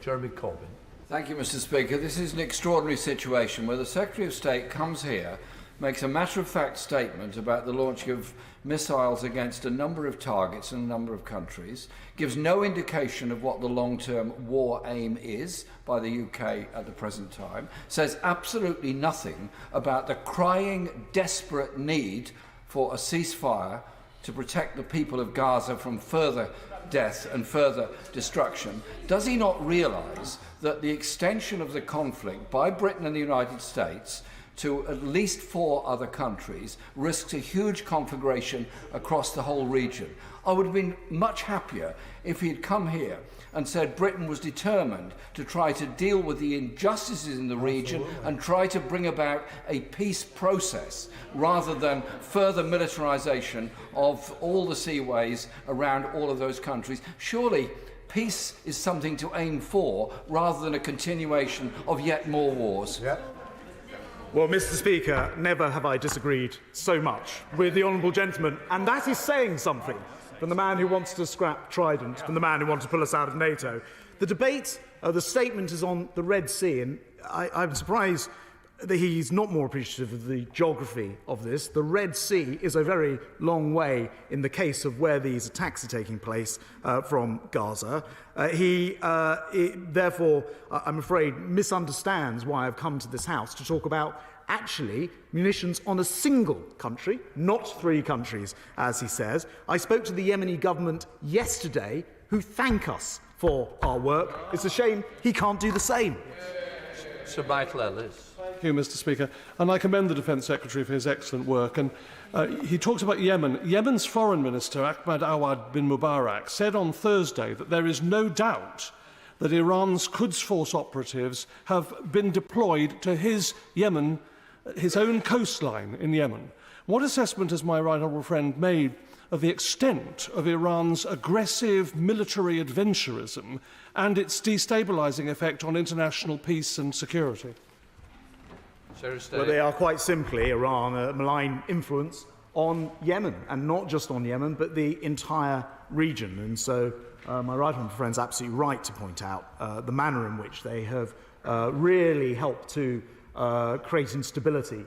[SPEAKER 6] Jeremy Corbyn.
[SPEAKER 18] Thank you, Mr. Speaker. This is an extraordinary situation where the Secretary of State comes here, makes a matter-of-fact statement about the launching of missiles against a number of targets in a number of countries, gives no indication of what the long-term war aim is by the UK at the present time, says absolutely nothing about the crying, desperate need for a ceasefire to protect the people of Gaza from further death and further destruction. Does he not realise that the extension of the conflict by Britain and the United States to at least 4 other countries risks a huge conflagration across the whole region? I would have been much happier if he had come here and said Britain was determined to try to deal with the injustices in the region and try to bring about a peace process rather than further militarisation of all the seaways around all of those countries. Surely peace is something to aim for rather than a continuation of yet more wars.
[SPEAKER 2] Well, Mr. Speaker, never have I disagreed so much with the honourable gentleman, and that is saying something from the man who wants to scrap Trident, from the man who wants to pull us out of NATO. The debate, the statement is on the Red Sea, and I'm surprised that he's not more appreciative of the geography of this. The Red Sea is a very long way in the case of where these attacks are taking place from Gaza. He, therefore, I'm afraid, misunderstands why I've come to this House to talk about actually munitions on a single country, not 3 countries, as he says. I spoke to the Yemeni government yesterday, who thank us for our work. It's a shame he can't do the same.
[SPEAKER 6] Sir Michael Ellis.
[SPEAKER 19] Thank you, Mr. Speaker. And I commend the Defence Secretary for his excellent work. And he talks about Yemen. Yemen's Foreign Minister, Ahmed Awad bin Mubarak, said on Thursday that there is no doubt that Iran's Quds Force operatives have been deployed to his own coastline in Yemen. What assessment has my right honourable friend made of the extent of Iran's aggressive military adventurism and its destabilising effect on international peace and security?
[SPEAKER 2] Well, they are quite simply, Iran, a malign influence on Yemen, and not just on Yemen, but the entire region. And so my right honourable friend's absolutely right to point out the manner in which they have really helped to create instability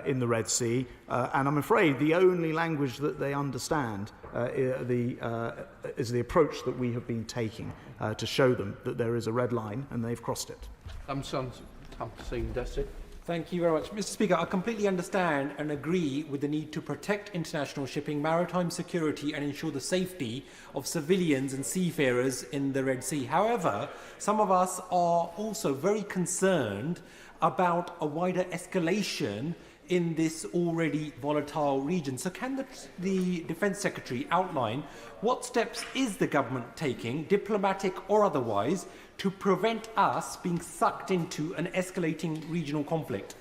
[SPEAKER 2] in the Red Sea, and I'm afraid the only language that they understand is the approach that we have been taking to show them that there is a red line and they've crossed it.
[SPEAKER 20] Thank you very much. Mr. Speaker, I completely understand and agree with the need to protect international shipping, maritime security and ensure the safety of civilians and seafarers in the Red Sea. However, some of us are also very concerned about a wider escalation in this already volatile region. So can the Defence Secretary outline what steps is the government taking, diplomatic or otherwise, to prevent us being sucked into an escalating regional conflict?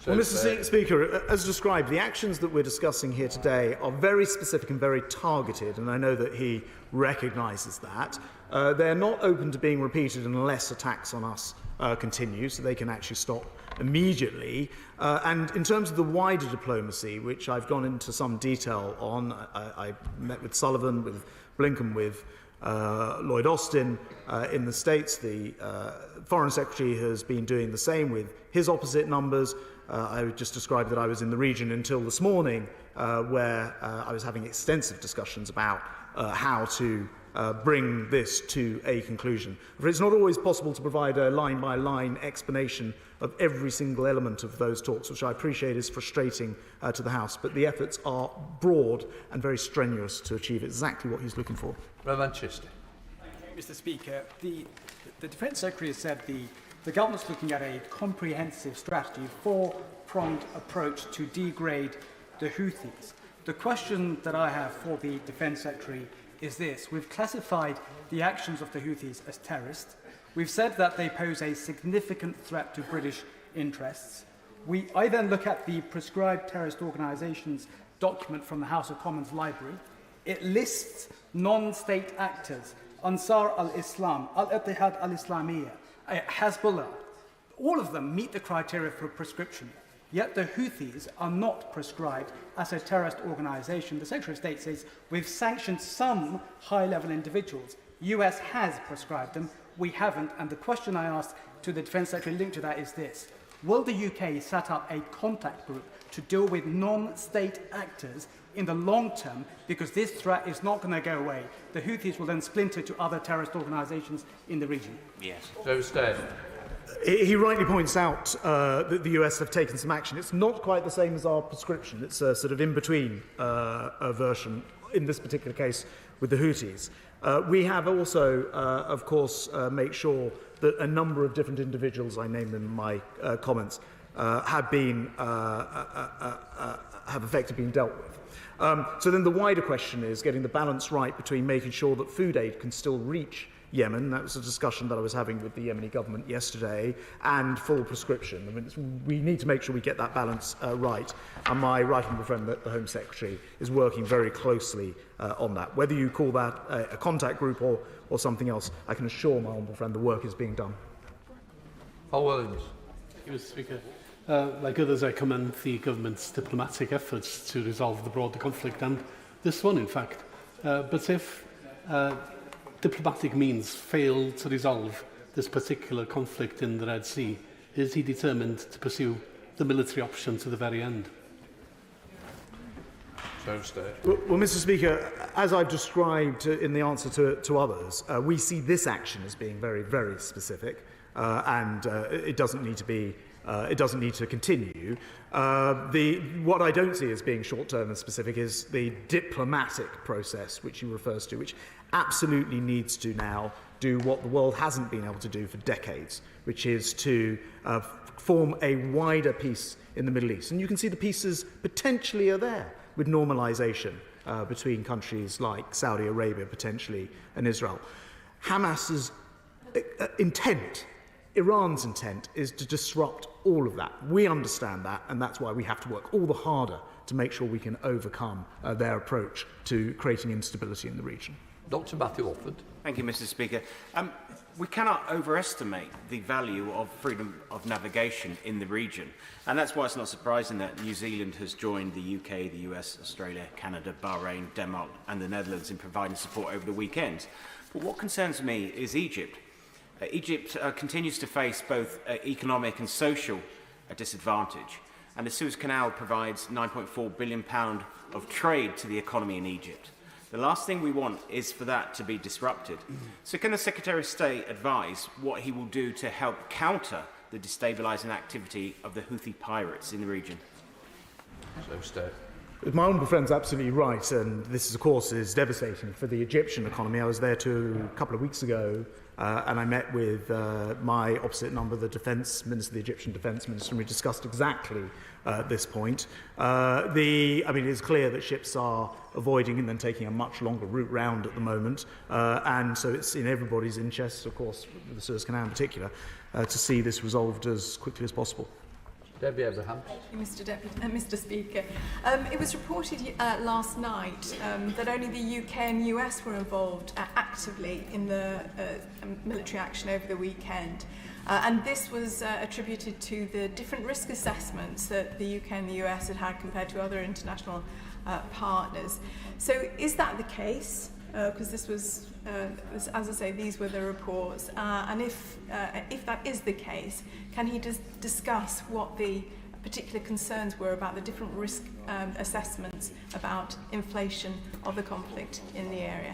[SPEAKER 2] Well, Mr. Speaker, as described, the actions that we're discussing here today are very specific and very targeted, and I know that he recognises that. They're not open to being repeated unless attacks on us continue, so they can actually stop immediately. And in terms of the wider diplomacy, which I've gone into some detail on, I met with Sullivan, with Blinken, with Lloyd Austin in the States. The Foreign Secretary has been doing the same with his opposite numbers. I would just describe that I was in the region until this morning, where I was having extensive discussions about how to bring this to a conclusion. For it's not always possible to provide a line-by-line explanation of every single element of those talks, which I appreciate is frustrating to the House, but the efforts are broad and very strenuous to achieve exactly what he's looking for.
[SPEAKER 21] Manchester.
[SPEAKER 22] Mr. Speaker, the Defence Secretary has said the government's looking at a comprehensive strategy, four-pronged approach to degrade the Houthis. The question that I have for the Defence Secretary is this. We've classified the actions of the Houthis as terrorist. We've said that they pose a significant threat to British interests. I then look at the prescribed terrorist organisations document from the House of Commons Library. It lists non-state actors, Ansar al-Islam, Al-Ittihad al-Islamiyya, Hezbollah. All of them meet the criteria for prescription. Yet the Houthis are not prescribed as a terrorist organisation. The Secretary of State says we've sanctioned some high-level individuals. US has prescribed them, we haven't. And the question I asked to the Defence Secretary linked to that is this. Will the UK set up a contact group to deal with non-state actors in the long term? Because this threat is not going to go away. The Houthis will then splinter to other terrorist organisations in the region.
[SPEAKER 21] Yes. Joe Stone.
[SPEAKER 2] He rightly points out that the US have taken some action. It's not quite the same as our prescription. It's a sort of in-between version, in this particular case, with the Houthis. We have also, of course, made sure that a number of different individuals, I named them in my comments, have effectively been dealt with. So then the wider question is getting the balance right between making sure that food aid can still reach Yemen. That was a discussion that I was having with the Yemeni government yesterday, and full prescription. I mean, we need to make sure we get that balance right. And my right honourable friend, the Home Secretary, is working very closely on that. Whether you call that a contact group or something else, I can assure my honourable friend the work is being done.
[SPEAKER 21] Paul Williams.
[SPEAKER 19] Thank you, Mr. Speaker. Like others, I commend the government's diplomatic efforts to resolve the broader conflict, and this one, in fact. But if diplomatic means fail to resolve this particular conflict in the Red Sea, is he determined to pursue the military option to the very end?
[SPEAKER 21] Joe Stone.
[SPEAKER 2] Well, Mr. Speaker, as I've described in the answer to others, we see this action as being very, very specific, and it doesn't need to be. It doesn't need to continue. What I don't see as being short-term and specific is the diplomatic process, which he refers to, which absolutely needs to now do what the world hasn't been able to do for decades, which is to form a wider peace in the Middle East. And you can see the pieces potentially are there with normalisation between countries like Saudi Arabia, potentially, and Israel. Hamas's intent, Iran's intent, is to disrupt all of that. We understand that, and that's why we have to work all the harder to make sure we can overcome their approach to creating instability in the region.
[SPEAKER 21] Dr. Matthew Alford.
[SPEAKER 23] Thank you, Mr. Speaker. We cannot overestimate the value of freedom of navigation in the region, and that's why it's not surprising that New Zealand has joined the UK, the US, Australia, Canada, Bahrain, Denmark and the Netherlands in providing support over the weekend. But what concerns me is Egypt. Egypt continues to face both economic and social disadvantage, and the Suez Canal provides £9.4 billion of trade to the economy in Egypt. The last thing we want is for that to be disrupted. So can the Secretary of State advise what he will do to help counter the destabilising activity of the Houthi pirates in the region?
[SPEAKER 2] My honourable friend's absolutely right, and this, of course, is devastating for the Egyptian economy. I was there a couple of weeks ago, and I met with my opposite number, the Defence Minister, the Egyptian Defence Minister, and we discussed exactly this point. I mean, it is clear that ships are avoiding and then taking a much longer route round at the moment, and so it's in everybody's interest, of course, with the Suez Canal in particular, to see this resolved as quickly as possible.
[SPEAKER 21] Debbie Abraham.
[SPEAKER 3] Mr. Speaker, it was reported last night that only the UK and US were involved actively in the military action over the weekend. And this was attributed to the different risk assessments that the UK and the US had compared to other international partners. So is that the case? Because this was, as I say, these were the reports. And if that is the case, can he discuss what the particular concerns were about the different risk assessments about inflation of the conflict in the area?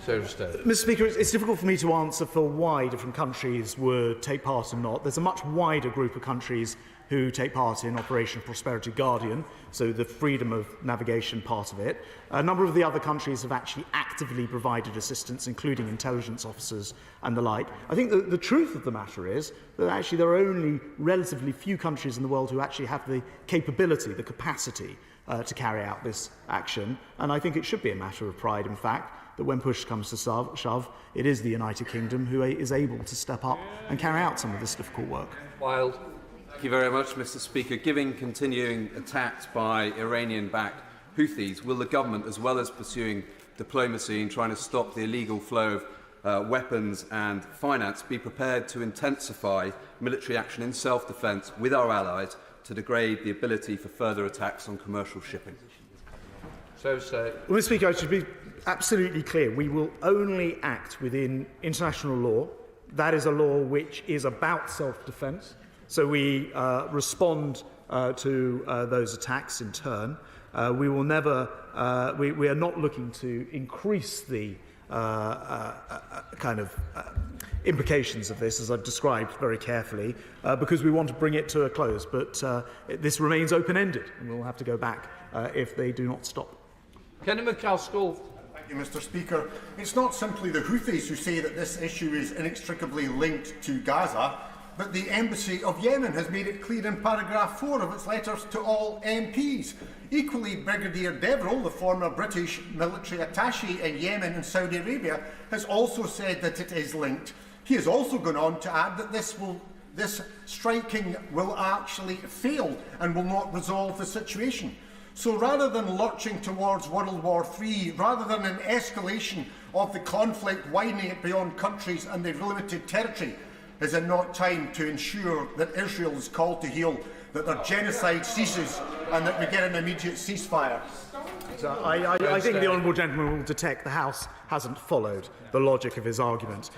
[SPEAKER 2] Mr. Speaker, it's difficult for me to answer for why different countries would take part or not. There's a much wider group of countries who take part in Operation Prosperity Guardian, so the freedom of navigation part of it. A number of the other countries have actually actively provided assistance, including intelligence officers and the like. I think the truth of the matter is that actually there are only relatively few countries in the world who actually have the capability, the capacity to carry out this action, and I think it should be a matter of pride, in fact, that when push comes to shove, it is the United Kingdom who is able to step up and carry out some of this difficult work.
[SPEAKER 21] Wild.
[SPEAKER 5] Thank you very much, Mr. Speaker. Given continuing attacks by Iranian-backed Houthis, will the government, as well as pursuing diplomacy and trying to stop the illegal flow of weapons and finance, be prepared to intensify military action in self-defence with our allies to degrade the ability for further attacks on commercial shipping?
[SPEAKER 2] Well, Mr. Speaker, I should be absolutely clear. We will only act within international law. That is a law which is about self-defence. So we respond to those attacks in turn. We will never, we are not looking to increase the implications of this, as I've described very carefully, because we want to bring it to a close. But this remains open-ended, and we'll have to go back if they do not stop.
[SPEAKER 21] Kenny McCaskill.
[SPEAKER 7] Thank you, Mr. Speaker. It's not simply the Houthis who say that this issue is inextricably linked to Gaza, but the Embassy of Yemen has made it clear in paragraph 4 of its letters to all MPs. Equally, Brigadier Deverell, the former British military attaché in Yemen and Saudi Arabia, has also said that it is linked. He has also gone on to add that this striking will actually fail and will not resolve the situation. So rather than lurching towards World War III, rather than an escalation of the conflict, widening it beyond countries and their limited territory, is it not time to ensure that Israel's call to heal, that their genocide ceases and that we get an immediate ceasefire?
[SPEAKER 2] So I think the honourable gentleman will detect the House hasn't followed the logic of his argument.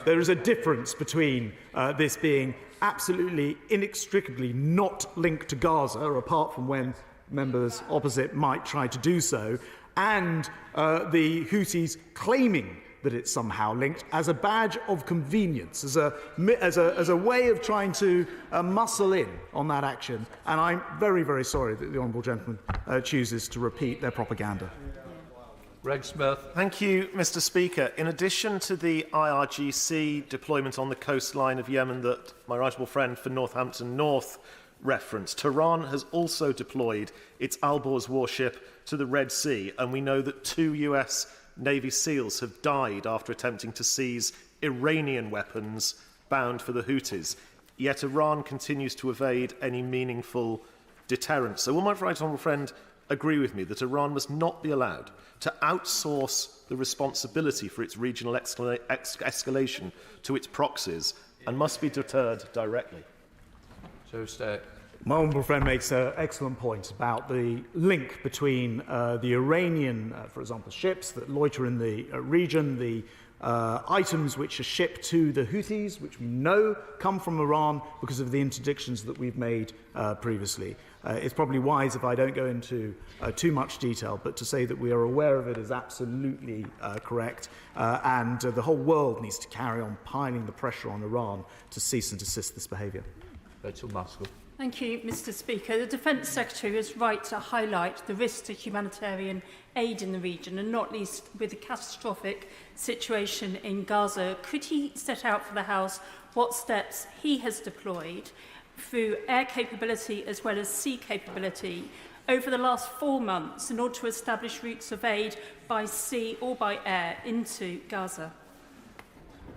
[SPEAKER 2] There is a difference between this being absolutely inextricably not linked to Gaza, apart from when members opposite might try to do so, and the Houthis claiming that it's somehow linked as a badge of convenience, as a way of trying to muscle in on that action. And I'm very, very sorry that the honourable gentleman chooses to repeat their propaganda.
[SPEAKER 21] Reg Smith.
[SPEAKER 24] Thank you, Mr. Speaker. In addition to the IRGC deployment on the coastline of Yemen that my right honourable friend for Northampton North referenced, Tehran has also deployed its Alborz warship to the Red Sea, and we know that 2 US Navy SEALs have died after attempting to seize Iranian weapons bound for the Houthis. Yet Iran continues to evade any meaningful deterrence. So will my right honourable friend agree with me that Iran must not be allowed to outsource the responsibility for its regional escalation to its proxies and must be deterred directly?
[SPEAKER 2] My honourable friend makes an excellent point about the link between the Iranian, for example, ships that loiter in the region, the items which are shipped to the Houthis, which we know come from Iran because of the interdictions that we've made previously. It's probably wise if I don't go into too much detail, but to say that we are aware of it is absolutely correct, and the whole world needs to carry on piling the pressure on Iran to cease and desist this behaviour.
[SPEAKER 25] Thank you, Mr. Speaker. The Defence Secretary is right to highlight the risk to humanitarian aid in the region, and not least with the catastrophic situation in Gaza. Could he set out for the House what steps he has deployed through air capability as well as sea capability over the last 4 months in order to establish routes of aid by sea or by air into Gaza?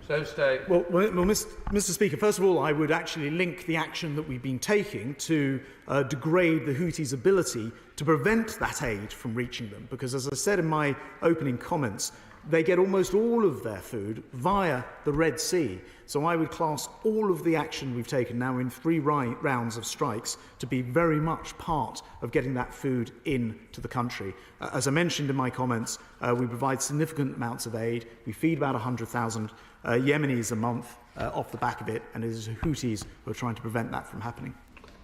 [SPEAKER 1] So stay.
[SPEAKER 2] Well, Mr. Speaker, first of all, I would actually link the action that we've been taking to degrade the Houthis' ability to prevent that aid from reaching them, because, as I said in my opening comments, they get almost all of their food via the Red Sea. So I would class all of the action we've taken now in 3 rounds of strikes to be very much part of getting that food into the country. As I mentioned in my comments, we provide significant amounts of aid. We feed about 100,000 Yemenis a month off the back of it, and it is the Houthis who are trying to prevent that from happening.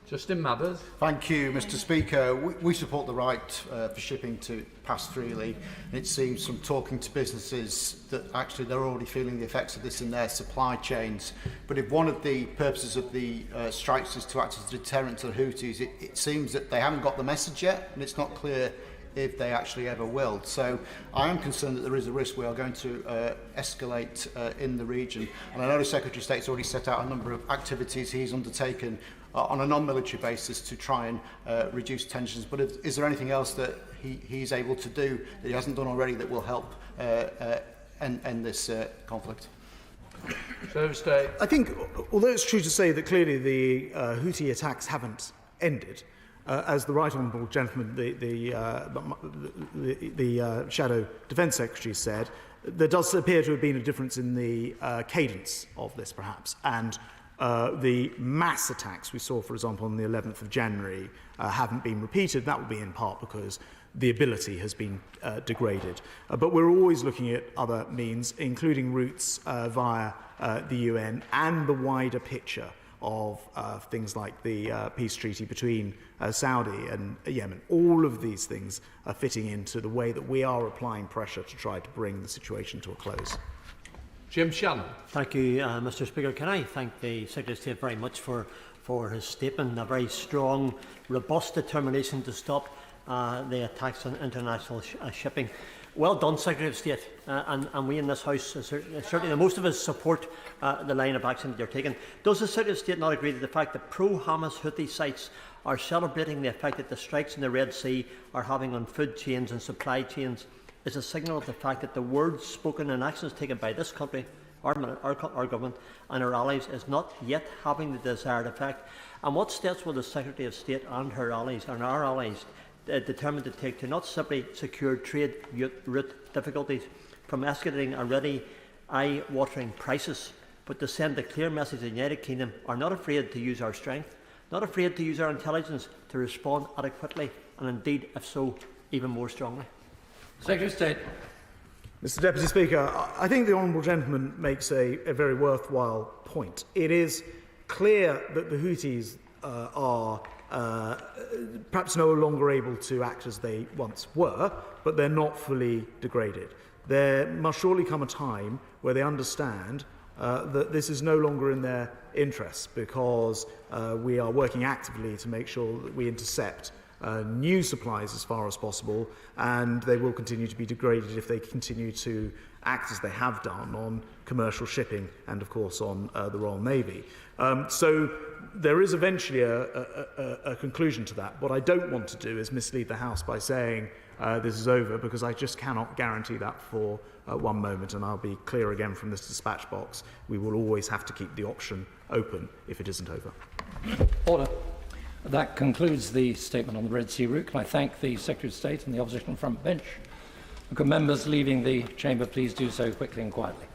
[SPEAKER 1] Justin Mathers.
[SPEAKER 8] Thank you, Mr. Speaker. We support the right for shipping to pass freely. And it seems from talking to businesses that actually they're already feeling the effects of this in their supply chains. But if one of the purposes of the strikes is to act as a deterrent to the Houthis, it seems that they haven't got the message yet, and it's not clear if they actually ever will. So I am concerned that there is a risk we are going to escalate in the region. And I know the Secretary of State's already set out a number of activities he's undertaken on a non-military basis to try and reduce tensions. But is there anything else that he's able to do that he hasn't done already that will help end this conflict?
[SPEAKER 2] I think, although it's true to say that clearly the Houthi attacks haven't ended, as the Right Honourable Gentleman, the Shadow Defence Secretary said, there does appear to have been a difference in the cadence of this, perhaps, and the mass attacks we saw, for example, on the 11th of January haven't been repeated. That will be in part because the ability has been degraded. But we're always looking at other means, including routes via the UN and the wider picture of things like the peace treaty between Saudi and Yemen. All of these things are fitting into the way that we are applying pressure to try to bring the situation to a close.
[SPEAKER 1] Jim Shannon.
[SPEAKER 9] Thank you, Mr. Speaker. Can I thank the Secretary of State very much for his statement, a very strong, robust determination to stop the attacks on international shipping. Well done, Secretary of State, and we in this House, certainly most of us, support the line of action that you're taking. Does the Secretary of State not agree that the fact that pro-Hamas Houthi sites are celebrating the effect that the strikes in the Red Sea are having on food chains and supply chains is a signal of the fact that the words spoken and actions taken by this country, our government and our allies is not yet having the desired effect? And what steps will the Secretary of State and her allies and our allies determined to take to not simply secure trade route difficulties from escalating already eye-watering prices, but to send a clear message that the United Kingdom are not afraid to use our strength, not afraid to use our intelligence to respond adequately, and indeed, if so, even more strongly?
[SPEAKER 1] Secretary of State.
[SPEAKER 2] Mr. Deputy Speaker, I think the Honourable Gentleman makes a very worthwhile point. It is clear that the Houthis are perhaps no longer able to act as they once were, but they're not fully degraded. There must surely come a time where they understand that this is no longer in their interests, because we are working actively to make sure that we intercept new supplies as far as possible, and they will continue to be degraded if they continue to act as they have done on commercial shipping and, of course, on the Royal Navy. So there is eventually a conclusion to that. What I don't want to do is mislead the House by saying this is over, because I just cannot guarantee that for one moment, and I'll be clear again from this dispatch box. We will always have to keep the option open if it isn't over.
[SPEAKER 21] Order. That concludes the statement on the Red Sea route. Can I thank the Secretary of State and the Opposition front bench? Could members leaving the chamber please do so quickly and quietly?